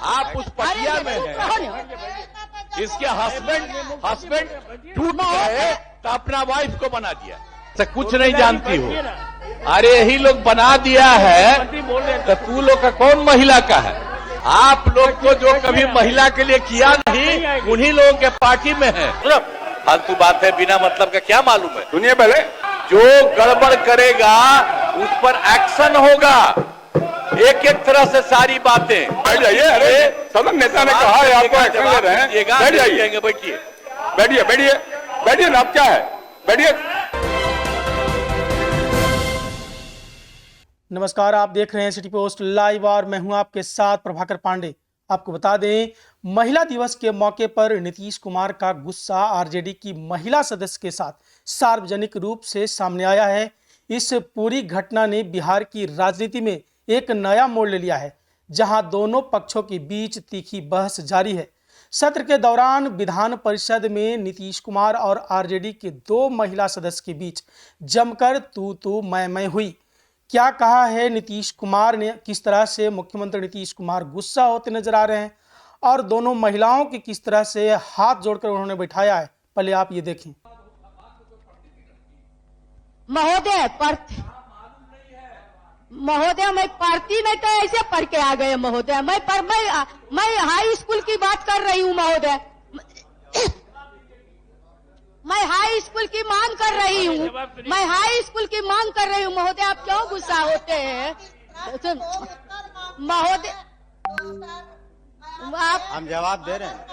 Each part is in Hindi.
आप उस पटिया में हैं, इसके हस्बैंड टूट गए तो अपना वाइफ को बना दिया, तो कुछ नहीं जानती हो। अरे यही लोग बना दिया है, तो तू लोग का कौन महिला का है? आप लोग को जो कभी महिला के लिए किया नहीं, उन्हीं लोगों के पार्टी में है। फालतू बात है, बिना मतलब का क्या मालूम है? सुनिए पहले, जो गड़बड़ करेगा उस पर एक्शन होगा, एक एक तरह से सारी बातें। बैठ जाइए। अरे सदन नेता ने कहा है आपको एक्शन ले रहे हैं, बैठ जाइए। बैठिए बैठिए बैठिए बैठिए ना, आप क्या है, बैठिए। नमस्कार, आप देख रहे हैं सिटी पोस्ट लाइव और मैं हूं आपके साथ प्रभाकर पांडे। आपको बता दें, महिला दिवस के मौके पर नीतीश कुमार का गुस्सा आरजेडी की महिला सदस्य के साथ सार्वजनिक रूप से सामने आया है। इस पूरी घटना ने बिहार की राजनीति में एक नया मोड़ ले लिया है, जहां दोनों पक्षों के बीच तीखी बहस जारी है। सत्र के दौरान विधान परिषद में नीतीश कुमार और आरजेडी के दो महिला सदस्य के बीच जमकर तू मैं हुई। क्या कहा है नीतीश कुमार ने, किस तरह से मुख्यमंत्री नीतीश कुमार गुस्सा होते नजर आ रहे हैं और दोनों महिलाओं की किस तरह से हाथ जोड़कर उन्होंने बैठाया है, पहले आप ये देखें। महोदय मैं पढ़ती नहीं तो ऐसे पढ़ के आ गए महोदय। मैं हाई स्कूल की बात कर रही हूँ महोदय। मैं हाई स्कूल की मांग कर रही हूँ, मैं हाई स्कूल की मांग कर रही हूँ महोदय। आप क्यों गुस्सा होते हैं महोदय? आप हम जवाब दे रहे हैं।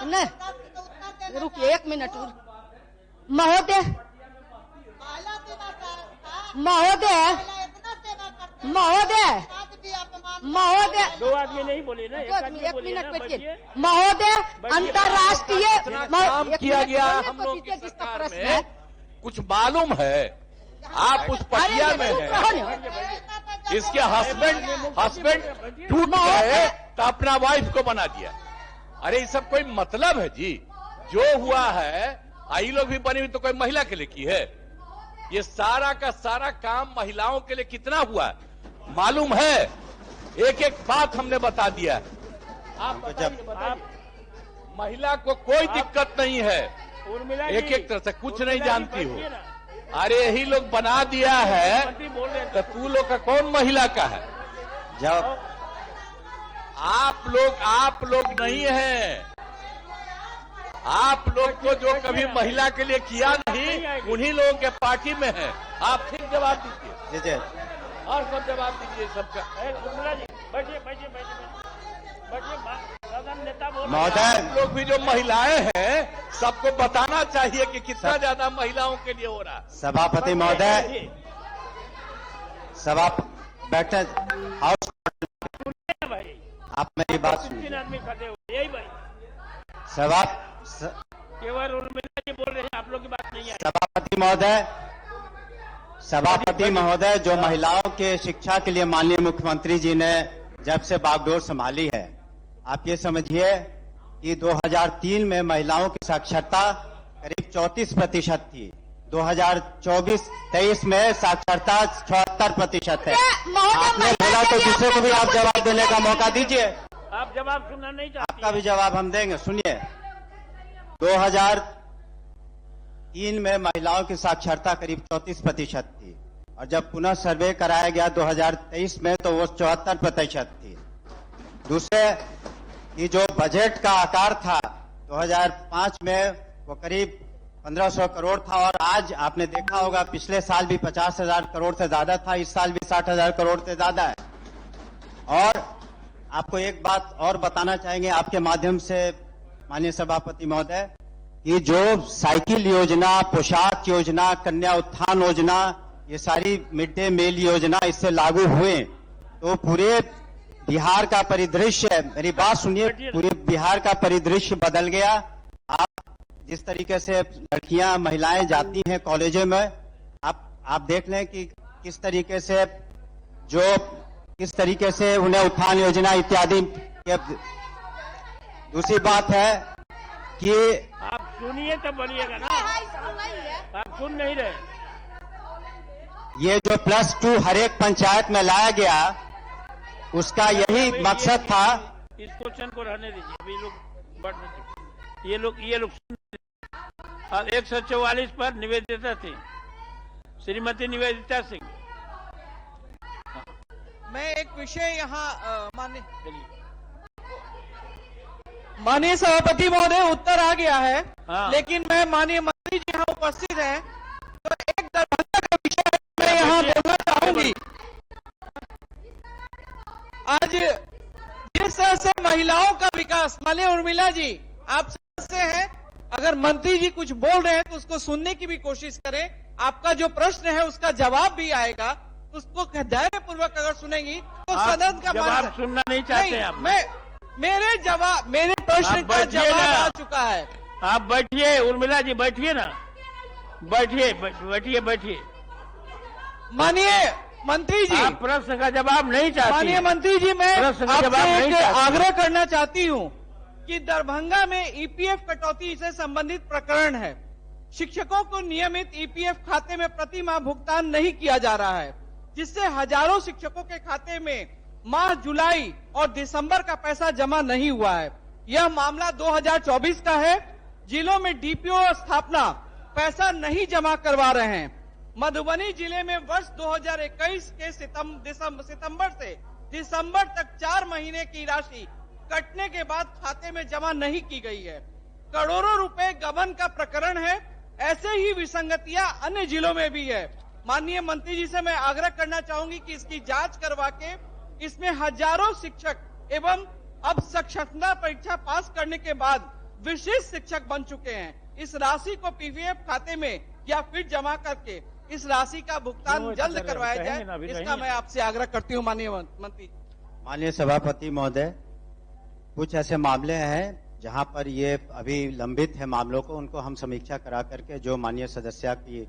नहीं रुकिए एक मिनट महोदय। महोदय महोदय महोदय, दो आदमी नहीं बोले ना, एक मिनट बैठिए महोदय। अंतर्राष्ट्रीय काम किया गया हम लोग की सरकार में, कुछ मालूम है? आप उस पटिया में हैं, इसके हस्बैंड टूट गए तो अपना वाइफ को बना दिया। अरे ये सब कोई मतलब है जी? जो हुआ है, आई लोग भी बनी हुई तो कोई महिला के लिए की है? ये सारा का सारा काम महिलाओं के लिए कितना हुआ है मालूम है? एक एक बात हमने बता दिया है। आप महिला को कोई दिक्कत नहीं है, एक एक तरह से कुछ नहीं जानती हो। अरे यही लोग बना दिया है, तो तू लोग का कौन महिला का है? जब आप लोग नहीं हैं। आप लोग को जो कभी महिला के लिए किया नहीं, उन्हीं लोगों के पार्टी में है। आप फिर जवाब दीजिए और सब जवाब दीजिए सबका। महोदय, लोग भी जो महिलाएं हैं, सबको बताना चाहिए कि कितना ज्यादा महिलाओं के लिए हो रहा है। सभापति महोदय, सभा बैठे हाउस, आप मेरी बात सुनिए। सभा केवल उर्मिला बोल रहे हैं, आप लोग की बात नहीं है। सभापति महोदय, जो महिलाओं के शिक्षा के लिए माननीय मुख्यमंत्री जी ने जब से बागडोर संभाली है, आप ये समझिए कि 2003 में महिलाओं की साक्षरता करीब 34% थी, 2024-23 में साक्षरता 76% है। आपने बोला तो दूसरे को भी आप जवाब देने का मौका दीजिए। आप जवाब सुनना नहीं चाहते? आपका भी जवाब हम देंगे, सुनिए। 2003 में महिलाओं की साक्षरता करीब 34% थी और जब पुनः सर्वे कराया गया 2023 में तो वो 74% थी। दूसरे कि जो बजट का आकार था 2005 में वो करीब 1500 करोड़ था और आज आपने देखा होगा पिछले साल भी 50,000 करोड़ से ज्यादा था, इस साल भी 60,000 करोड़ से ज्यादा है। और आपको एक बात और बताना चाहेंगे आपके माध्यम से माननीय सभापति महोदय, कि जो साइकिल योजना, पोशाक योजना, कन्या उत्थान योजना, ये सारी मिड डे मील योजना इससे लागू हुए तो पूरे बिहार का परिदृश्य, मेरी बात सुनिए, पूरे बिहार का परिदृश्य बदल गया। आप जिस तरीके से लड़कियां, महिलाएं जाती हैं कॉलेजों में, आप देख लें कि किस तरीके से उन्हें उत्थान योजना इत्यादि। दूसरी बात है कि आप सुनिए तो बोलिएगा ना, आप सुन नहीं रहे। ये जो +2 हर एक पंचायत में लाया गया, उसका यही मकसद था। इस क्वेश्चन को रहने दीजिए, अभी लोग बढ़ नहीं, ये लोग और 144 पर निवेदिता थी, श्रीमती निवेदिता सिंह। मैं एक विषय यहाँ माननीय सभापति महोदय, उत्तर आ गया है। हाँ। लेकिन मैं माननीय मंत्री जी यहाँ उपस्थित हैं, तो एक दरभंगा का विषय मैं यहाँ बोलना चाहूंगी। आज जिस तरह से महिलाओं का विकास, माननीय उर्मिला जी आप सदस्य हैं, अगर मंत्री जी कुछ बोल रहे हैं तो उसको सुनने की भी कोशिश करें। आपका जो प्रश्न है उसका जवाब भी आएगा, उसको धैर्य पूर्वक अगर सुनेंगी तो सदन का जवाब सुनना नहीं चाहते हैं। मेरे प्रश्न का जवाब आ चुका है। आप बैठिए उर्मिला जी, बैठिए ना, बैठिए। माननीय मंत्री जी, आप प्रश्न का जवाब नहीं चाहते। माननीय मंत्री जी, मैं प्रश्न का जवाब नहीं आपसे चाहते। आग्रह करना चाहती हूँ कि दरभंगा में ईपीएफ कटौती से संबंधित प्रकरण है। शिक्षकों को नियमित ईपीएफ खाते में प्रति माह भुगतान नहीं किया जा रहा है, जिससे हजारों शिक्षकों के खाते में माह जुलाई और दिसंबर का पैसा जमा नहीं हुआ है। यह मामला 2024 का है। जिलों में डीपीओ स्थापना पैसा नहीं जमा करवा रहे हैं। मधुबनी जिले में वर्ष 2021 के सितंबर से दिसंबर तक 4 महीने की राशि कटने के बाद खाते में जमा नहीं की गई है। करोड़ों रुपए गबन का प्रकरण है। ऐसे ही विसंगतियां अन्य जिलों में भी है। माननीय मंत्री जी से मैं आग्रह करना चाहूंगी कि इसकी जांच करवा के इसमें हजारों शिक्षक एवं अब साक्षरता परीक्षा पास करने के बाद विशेष शिक्षक बन चुके हैं, इस राशि को पीपीएफ खाते में या फिर जमा करके इस राशि का भुगतान जल्द करवाया जाए, इसका मैं आपसे आग्रह करती हूँ माननीय मंत्री। माननीय सभापति महोदय, कुछ ऐसे मामले हैं जहां पर ये अभी लंबित है मामलों को, उनको हम समीक्षा करा करके जो माननीय सदस्य की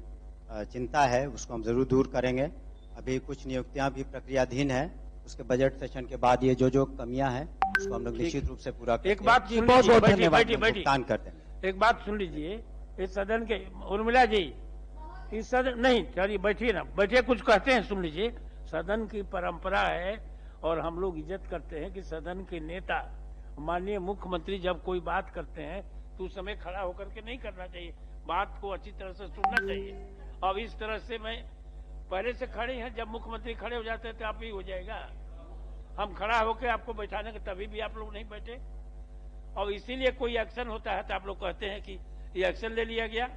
चिंता है उसको हम जरूर दूर करेंगे। अभी कुछ नियुक्तियां भी प्रक्रियाधीन है, उसके बजट सेशन के बाद ये जो कमियां हैं उसको हम लोग निश्चित रूप से पूरा करेंगे। एक बात बहुत धन्यवाद, भुगतान कर देंगे। एक बात सुन लीजिए, इस सदन के उर्मिला जी, इस सदन नहीं, चलिए बैठिए ना, बैठिए, कुछ कहते हैं सुन लीजिए। सदन की परंपरा है और हम लोग इज्जत करते हैं कि सदन के नेता माननीय मुख्यमंत्री जब कोई बात करते हैं तो उस समय खड़ा होकर के नहीं करना चाहिए, बात को अच्छी तरह से सुनना चाहिए। अब इस तरह से मैं पहले से खड़े हैं, जब मुख्यमंत्री खड़े हो जाते हैं तो आप ही हो जाएगा। हम खड़ा होकर आपको बैठाने के तभी भी आप लोग नहीं बैठे, और इसीलिए कोई एक्शन होता है तो आप लोग कहते हैं कि ये एक्शन ले लिया गया।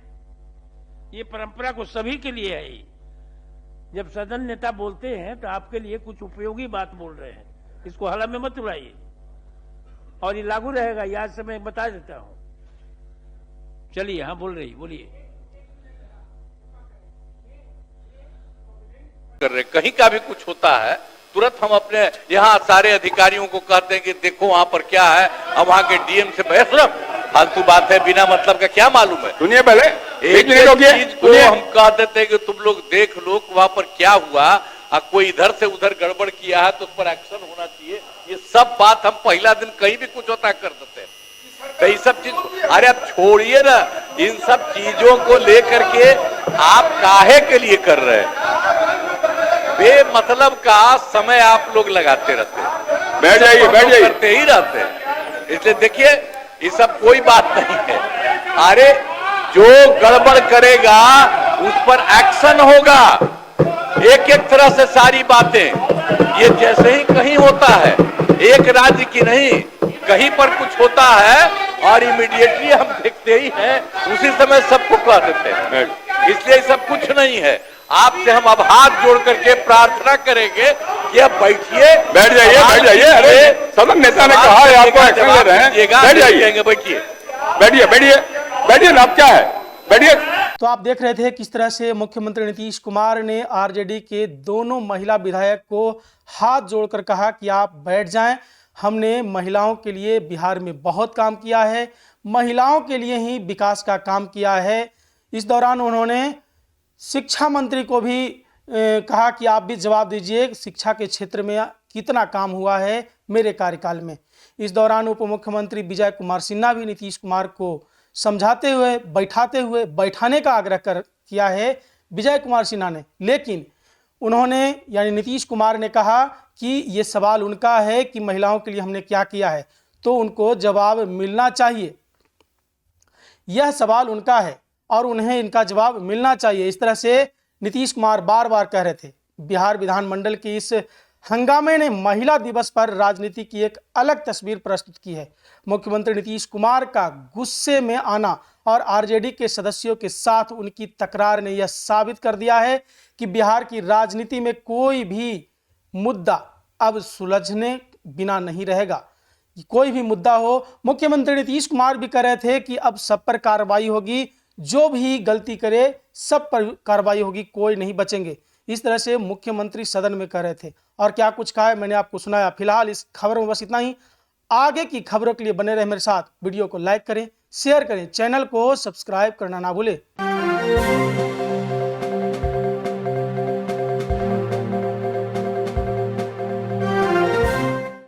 ये परंपरा को सभी के लिए है। जब सदन नेता बोलते हैं तो आपके लिए कुछ उपयोगी बात बोल रहे हैं, इसको हवा में मत उड़ाइए, और ये लागू रहेगा, याद से मैं बता देता हूं। चलिए, हाँ बोलिए। कर रहे, कहीं का भी कुछ होता है तुरंत हम अपने यहाँ सारे अधिकारियों को कहते हैं कि देखो वहां पर क्या है, अब वहां के डीएम से बहस, फालतू बात है, बिना मतलब का क्या मालूम है। सुनिए, पहले एक चीज को हम कह देते हैं कि तुम लोग देख लो वहां पर क्या हुआ, कोई इधर से उधर गड़बड़ किया है तो उस पर एक्शन होना चाहिए। ये सब बात हम पहला दिन कहीं भी कुछ होता कर देते हैं। तो ये सब चीज, अरे आप छोड़िए ना, इन सब चीजों को लेकर के आप काहे के लिए कर रहे हैं? बेमतलब का समय आप लोग लगाते रहते हैं, बैठ जाइए करते ही रहते हैं। इसलिए देखिए, ये सब कोई बात नहीं है। अरे जो गड़बड़ करेगा उस पर एक्शन होगा। एक एक तरह से सारी बातें, ये जैसे ही कहीं होता है, एक राज्य की नहीं, कहीं पर कुछ होता है और इमीडिएटली हम देखते ही हैं, उसी समय सबको कह देते हैं। इसलिए सब कुछ नहीं है। आपसे हम अब हाथ जोड़ करके प्रार्थना करेंगे कि अब बैठिए, बैठ जाइए। अरे सदन नेता ने कहा है आपको एक्शन ले रहे हैं, बैठ जाइए, बैठिए ना, आप क्या है, बैठिए। तो आप देख रहे थे किस तरह से मुख्यमंत्री नीतीश कुमार ने आरजेडी के दोनों महिला विधायक को हाथ जोड़कर कहा कि आप बैठ जाएं, हमने महिलाओं के लिए बिहार में बहुत काम किया है, महिलाओं के लिए ही विकास का काम किया है। इस दौरान उन्होंने शिक्षा मंत्री को भी कहा कि आप भी जवाब दीजिए, शिक्षा के क्षेत्र में कितना काम हुआ है मेरे कार्यकाल में। इस दौरान उप मुख्यमंत्री विजय कुमार सिन्हा भी नीतीश कुमार को समझाते हुए बैठाने का आग्रह किया है विजय कुमार सिन्हा ने, लेकिन उन्होंने यानी नीतीश कुमार ने कहा कि ये सवाल उनका है कि महिलाओं के लिए हमने क्या किया है, तो उनको जवाब मिलना चाहिए। यह सवाल उनका है और उन्हें इनका जवाब मिलना चाहिए। इस तरह से नीतीश कुमार बार बार कह रहे थे। बिहार विधानमंडल के इस हंगामे ने महिला दिवस पर राजनीति की एक अलग तस्वीर प्रस्तुत की है। मुख्यमंत्री नीतीश कुमार का गुस्से में आना और आरजेडी के सदस्यों के साथ उनकी तकरार ने यह साबित कर दिया है कि बिहार की राजनीति में कोई भी मुद्दा अब सुलझने बिना नहीं रहेगा। कोई भी मुद्दा हो, मुख्यमंत्री नीतीश कुमार भी कह रहे थे कि अब सब पर कार्रवाई होगी, जो भी गलती करे सब पर कार्रवाई होगी, कोई नहीं बचेंगे। इस तरह से मुख्यमंत्री सदन में कह रहे थे। और क्या कुछ कहा है मैंने आपको सुनाया। फिलहाल इस खबर में बस इतना ही। आगे की खबरों के लिए बने रहे मेरे साथ। वीडियो को लाइक करें, शेयर करें, चैनल को सब्सक्राइब करना ना भूलें।